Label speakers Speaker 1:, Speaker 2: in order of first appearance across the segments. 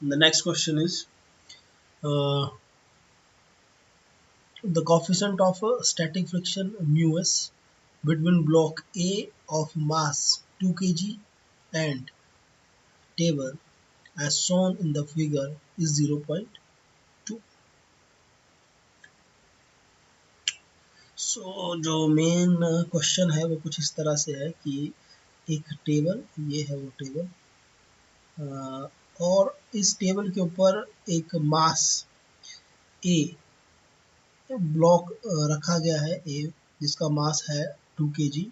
Speaker 1: The next question is uh, the coefficient of static friction mu s between block A of mass 2 kg and table as shown in the figure is 0.2. सो जो main question है वो कुछ इस तरह से है कि एक टेबल, ये है वो टेबल, और इस टेबल के ऊपर एक मास ए ब्लॉक रखा गया है, ए जिसका मास है 2 kg,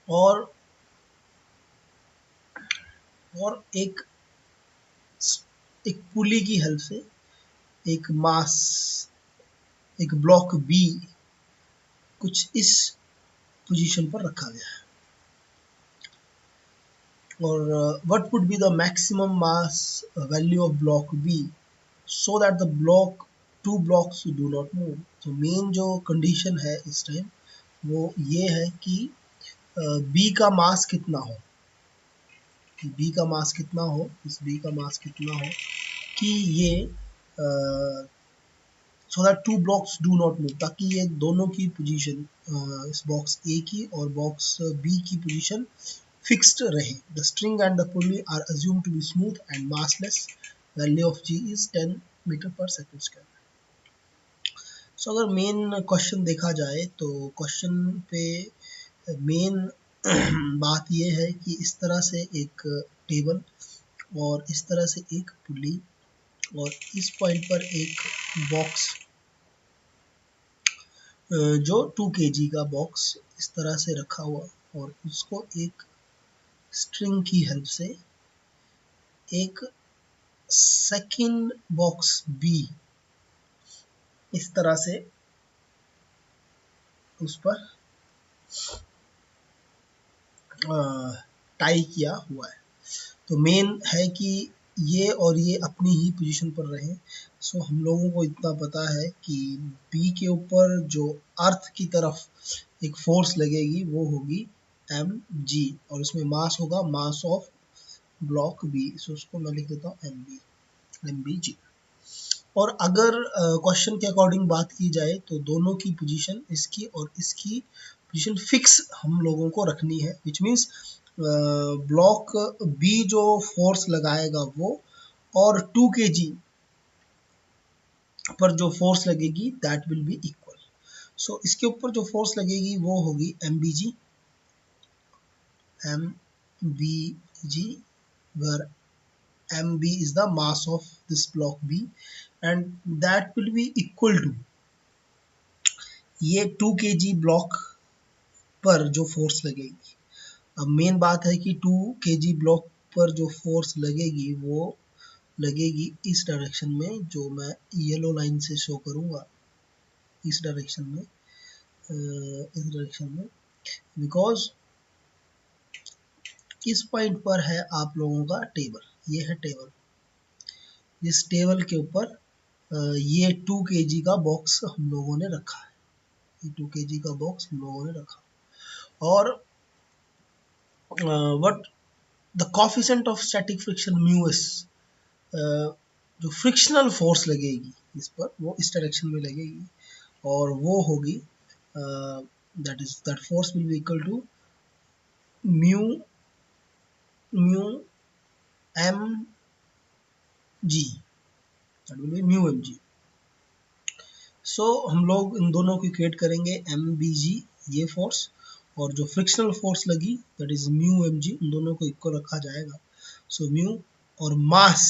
Speaker 1: और एक पुली की हेल्प से एक मास, एक ब्लॉक बी कुछ इस पोजीशन पर रखा गया है। और what would be the maximum mass value of block B so that the two blocks do not move। तो मेन जो कंडीशन है इस टाइम वो ये है कि B का मास कितना हो, कि B का मास कितना हो, इस B का मास कितना हो कि ये so that two blocks do not move, ताकि ये दोनों की पोजीशन, इस बॉक्स ए की और बॉक्स बी की पोजीशन फिक्स्ड रहे। The string and the pulley are assume to be smooth and massless. Value of g is 10 metre per second square. So अगर मेन क्वेश्चन देखा जाए तो क्वेश्चन पे मेन बात यह है कि इस तरह से एक टेबल और इस तरह से एक पुली और इस पॉइंट पर एक बॉक्स, जो 2 kg का बॉक्स इस तरह से रखा हुआ, और उसको एक स्ट्रिंग की हेल्प से एक सेकंड बॉक्स बी इस तरह से उस पर टाई किया हुआ है। तो मेन है कि ये और ये अपनी ही पोजीशन पर रहे। सो हम लोगों को इतना पता है कि बी के ऊपर जो अर्थ की तरफ एक फोर्स लगेगी वो होगी एम जी, और उसमें मास होगा मास ऑफ ब्लॉक बी। सो उसको मैं लिख देता हूँ एम बी जी। और अगर क्वेश्चन के अकॉर्डिंग बात की जाए तो दोनों की पोजीशन, इसकी और इसकी पोजीशन फिक्स हम लोगों को रखनी है, विच मीन्स ब्लॉक बी जो फोर्स लगाएगा वो और 2 kg पर जो फोर्स लगेगी that will be equal. So इसके ऊपर जो फोर्स लगेगी वो होगी m b g, where mb is the mass of this block b and that will be equal to ये 2 kg ब्लॉक पर जो फोर्स लगेगी। अब मेन बात है कि 2 kg ब्लॉक पर जो फोर्स लगेगी वो लगेगी इस डायरेक्शन में, जो मैं येलो लाइन से शो करूँगा, इस डायरेक्शन में, बिकॉज इस पॉइंट पर है आप लोगों का टेबल, ये है टेबल, इस टेबल के ऊपर ये 2 kg का बॉक्स हम लोगों ने रखा है, ये 2 kg का बॉक्स हम लोगों ने रखा। और what the coefficient of static friction mu S, जो फ्रिक्शनल फोर्स लगेगी इस पर वो इस डायरेक्शन में लगेगी, और वो होगी that force will be equal to mu m g, that will be mu m g. So हम लोग इन दोनों को इक्वेट करेंगे एम बी जी, ये फोर्स, और जो फ्रिक्शनल फोर्स लगी that is mu m g, उन दोनों को इक्वल रखा जाएगा। सो म्यू और मास,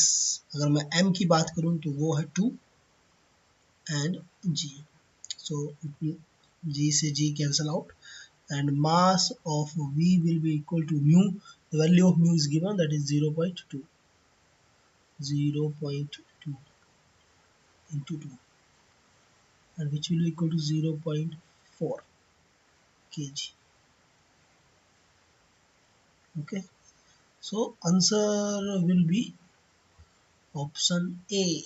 Speaker 1: अगर मैं एम की बात करूं तो वो है 2 एंड जी, so g से g cancel out and mass of v will be equal to mu, the value of mu is given, that is 0.2 into 2, and which will be equal to 0.4 kg. Okay, so answer will be option A.